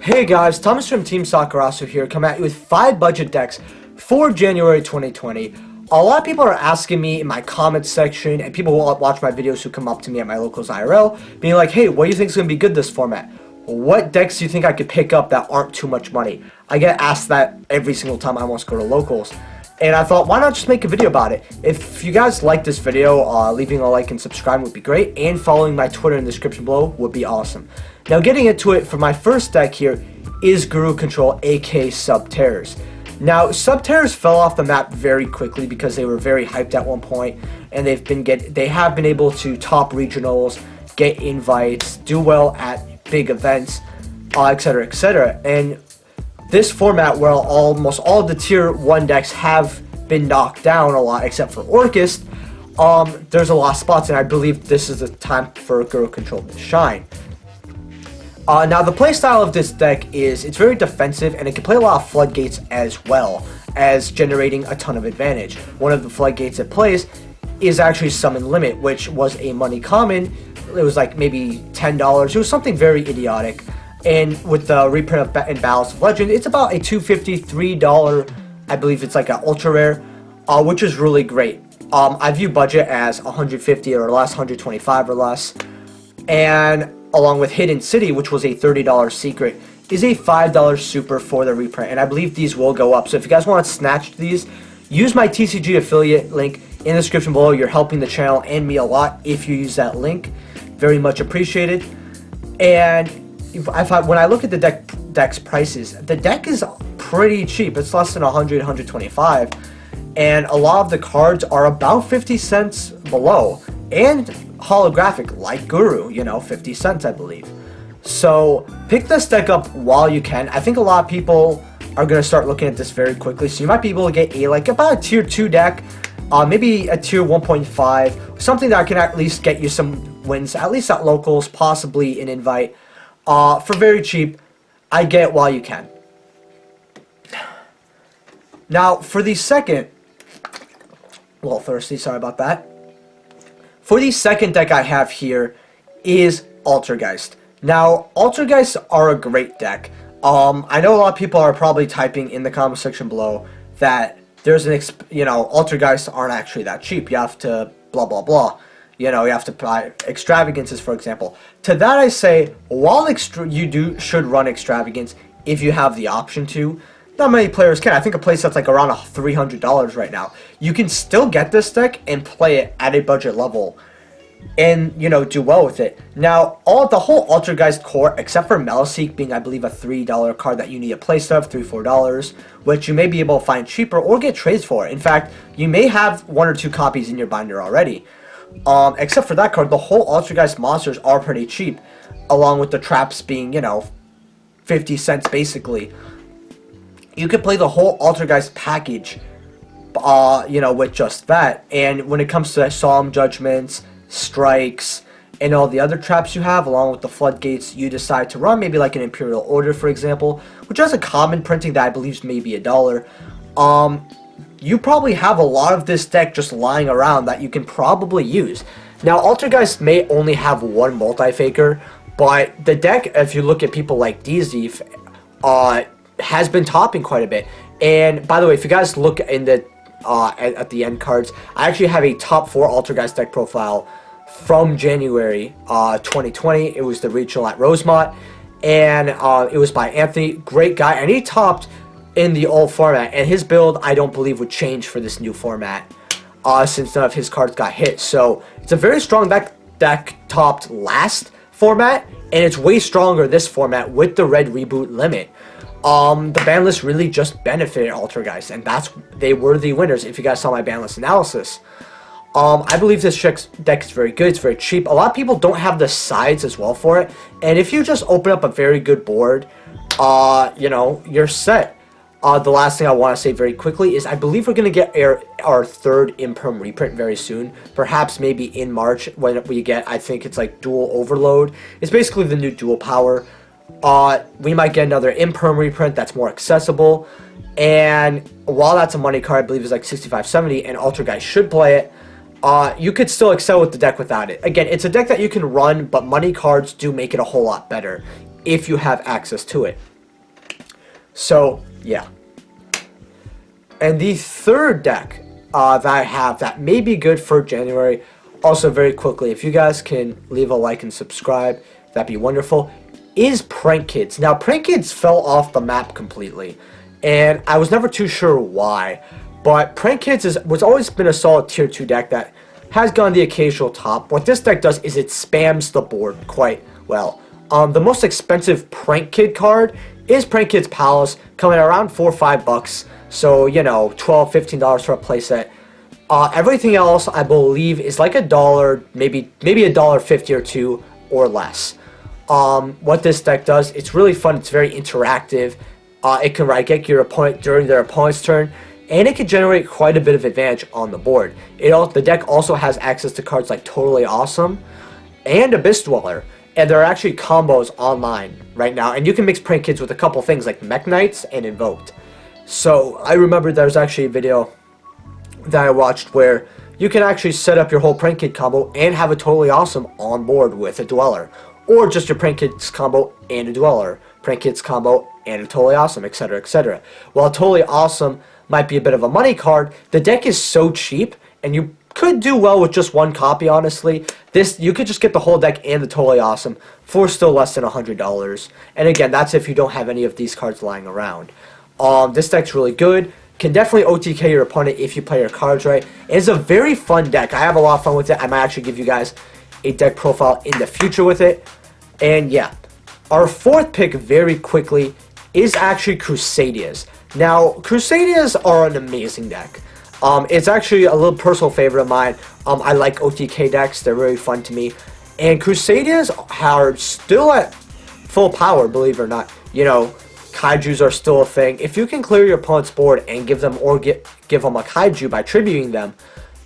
Hey guys, Thomas from Team Sakurasu here, coming at you with 5 budget decks for January 2020. A lot of people are asking me in my comments section, and people who watch my videos who come up to me at my locals IRL, being like, hey, what do you think is going to be good this format? What decks do you think I could pick up that aren't too much money? I get asked that every single time I almost go to locals. And I thought, why not just make a video about it? If you guys like this video, leaving a like and subscribe would be great, and following my Twitter in the description below would be awesome. Now, getting into it, for my first deck here is Guru Control, aka Sub-Terrors. Now, Sub-Terrors fell off the map very quickly because they were very hyped at one point, and they have been able to top regionals, get invites, do well at big events, etc., etc. And this format, where almost all the tier 1 decks have been knocked down a lot, except for Orcust, there's a lot of spots, and I believe this is the time for Guru Control to shine. Now, the playstyle of this deck is, it's very defensive, and it can play a lot of floodgates as well as generating a ton of advantage. One of the floodgates it plays is actually Summon Limit, which was a money common. It was like maybe $10. It was something very idiotic. And with the reprint of in Battles of Legend, it's about a $2.50, $3, I believe it's like an ultra rare, which is really great. I view budget as 150 or less, 125 or less. And along with Hidden City, which was a $30 secret, is a $5 super for the reprint. And I believe these will go up. So if you guys want to snatch these, use my TCG affiliate link in the description below. You're helping the channel and me a lot if you use that link. Very much appreciated. And when I look at the deck's prices, the deck is pretty cheap. It's less than 100, 125, and a lot of the cards are about 50 cents below, and holographic, like Guru, 50 cents, I believe. So pick this deck up while you can. I think a lot of people are going to start looking at this very quickly, so you might be able to get about a tier 2 deck, maybe a tier 1.5, something that can at least get you some wins, at least at locals, possibly an invite. For very cheap. I get it while you can. Now, for the second, sorry about that. For the second deck I have here is Altergeist. Now, Altergeist are a great deck. I know a lot of people are probably typing in the comment section below that there's Altergeists aren't actually that cheap. You have to blah blah blah. You have to buy extravagances, for example. To that I say, while you should run extravagance if you have the option to, not many players can. I think a playset's like around $300 right now. You can still get this deck and play it at a budget level and, do well with it. Now, the whole Altergeist core, except for Meliseek being, I believe, a $3 card that you need a playset of, $3, $4, which you may be able to find cheaper or get trades for. In fact, you may have 1 or 2 copies in your binder already. Except for that card, the whole Altergeist monsters are pretty cheap, along with the traps being, 50 cents basically. You could play the whole Altergeist package, with just that. And when it comes to Solemn Judgments, Strikes, and all the other traps you have, along with the floodgates you decide to run, maybe like an Imperial Order, for example, which has a common printing that I believe is maybe $1. You probably have a lot of this deck just lying around that you can probably use. Now, Altergeist may only have 1 multi-faker, but the deck, if you look at people like DZ, has been topping quite a bit. And by the way, if you guys look in the at the end cards, I actually have a top 4 Altergeist deck profile from January 2020. It was the regional at Rosemont, and it was by Anthony, great guy, and he topped in the old format, and his build I don't believe would change for this new format, since none of his cards got hit. So it's a very strong deck topped last format, and it's way stronger this format with the red reboot limit. The ban list really just benefited Altergeist, and they were the winners if you guys saw my ban list analysis. I believe this deck is very good. It's very cheap. A lot of people don't have the sides as well for it, and if you just open up a very good board, you're set. The last thing I want to say very quickly is I believe we're going to get our 3rd Imperm reprint very soon. Perhaps maybe in March when we get, I think it's like Dual Overload. It's basically the new dual power. We might get another Imperm reprint that's more accessible. And while that's a money card, I believe it's like 65-70, and Altergeist should play it. you could still excel with the deck without it. Again, it's a deck that you can run, but money cards do make it a whole lot better if you have access to it. So, yeah. And the third deck that I have that may be good for January, also very quickly, if you guys can leave a like and subscribe, that'd be wonderful, is Prank Kids. Now, Prank Kids fell off the map completely, and I was never too sure why, but Prank Kids was always been a solid tier 2 deck that has gone the occasional top. What this deck does is it spams the board quite well. The most expensive Prank Kid card is Prank Kids Palace, coming around $4 or $5, so, you know, $12, $15 for a playset. Everything else, I believe, is like $1, maybe $1.50 or $2 or less. What this deck does, it's really fun. It's very interactive. It can right-get your opponent during their opponent's turn, and it can generate quite a bit of advantage on the board. The deck also has access to cards like Totally Awesome and Abyss Dweller, and there are actually combos online right now, and you can mix Prank Kids with a couple things like Mech Knights and Invoked. So I remember there was actually a video that I watched where you can actually set up your whole Prank Kid combo and have a Totally Awesome on board with a Dweller, or just your Prank Kids combo and a Dweller, Prank Kids combo and a Totally Awesome, etc., etc. While Totally Awesome might be a bit of a money card, the deck is so cheap, and you could do well with just one copy, honestly. You could just get the whole deck and the Totally Awesome for still less than $100. And again, that's if you don't have any of these cards lying around. This deck's really good. Can definitely OTK your opponent if you play your cards right. It's a very fun deck. I have a lot of fun with it. I might actually give you guys a deck profile in the future with it. And yeah, our fourth pick very quickly is actually Crusaders. Now, Crusaders are an amazing deck. It's actually a little personal favorite of mine. I like OTK decks. They're really fun to me. And Crusaders are still at full power, believe it or not. You know, Kaijus are still a thing. If you can clear your opponent's board and give them a Kaiju by tributing them,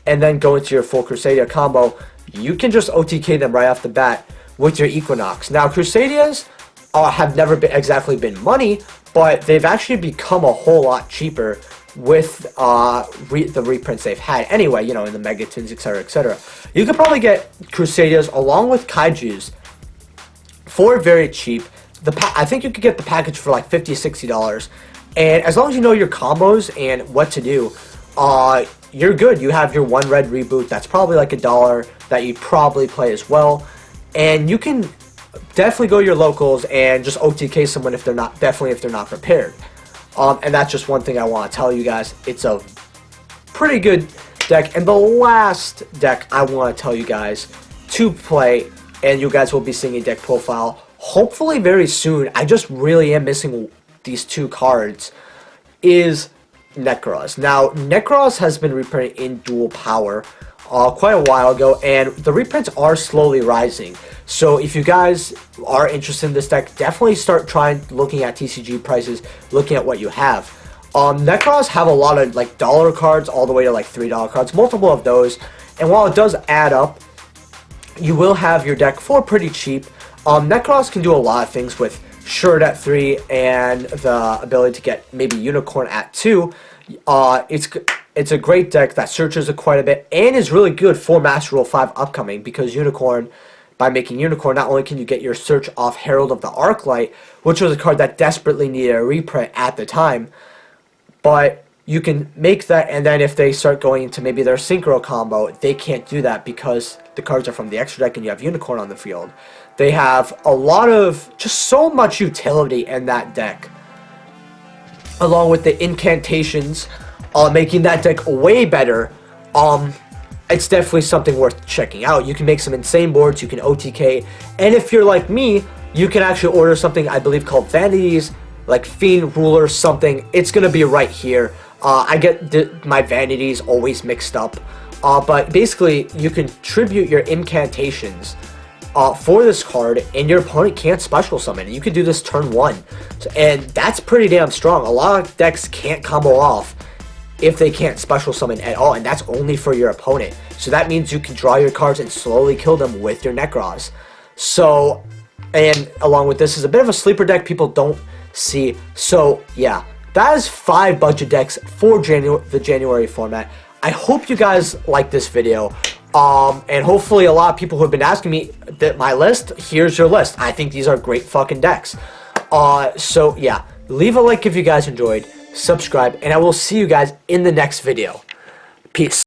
and then go into your full Crusader combo, you can just OTK them right off the bat with your Equinox. Now, Crusaders have never exactly been money, but they've actually become a whole lot cheaper with the reprints they've had. Anyway, you know, in the Megatons, etc., etc. You could probably get Crusaders along with Kaijus for very cheap. I think you could get the package for like $50, $60, and as long as you know your combos and what to do, you're good. You have your one red reboot that's probably like $1 that you probably play as well, and you can definitely go to your locals and just OTK someone if they're not prepared. And that's just one thing I want to tell you guys. It's a pretty good deck, and the last deck I want to tell you guys to play, and you guys will be seeing a deck profile hopefully very soon. I just really am missing these two cards, is Necrosis. Now, Necrosis has been reprinted in dual power quite a while ago, and the reprints are slowly rising. So if you guys are interested in this deck, definitely start looking at TCG prices, looking at what you have. Necrosis have a lot of like dollar cards all the way to like $3 cards, multiple of those, and while it does add up, you will have your deck for pretty cheap. Necrosis can do a lot of things with Shard at 3 and the ability to get maybe Unicorn at 2. It's a great deck that searches it quite a bit and is really good for Master Rule 5 upcoming, because Unicorn, by making Unicorn, not only can you get your search off Herald of the Arclight, which was a card that desperately needed a reprint at the time, but you can make that, and then if they start going into maybe their Synchro combo, they can't do that because the cards are from the extra deck and you have Unicorn on the field. They have a lot of, just so much utility in that deck, along with the incantations, making that deck way better. It's definitely something worth checking out. You can make some insane boards, you can OTK, and if you're like me, you can actually order something I believe called Vanities, like Fiend Ruler something. It's gonna be right here. I get my Vanities always mixed up, but basically you can tribute your incantations for this card, and your opponent can't special summon. You can do this turn 1, and that's pretty damn strong. A lot of decks can't combo off if they can't special summon at all, and that's only for your opponent. So that means you can draw your cards and slowly kill them with your Necrosis. So, and along with this is a bit of a sleeper deck people don't see. So yeah, that is 5 budget decks for the January format. I hope you guys like this video. And hopefully a lot of people who have been asking me that my list, here's your list. I think these are great fucking decks. So yeah, Leave a like if you guys enjoyed, subscribe, and I will see you guys in the next video. Peace.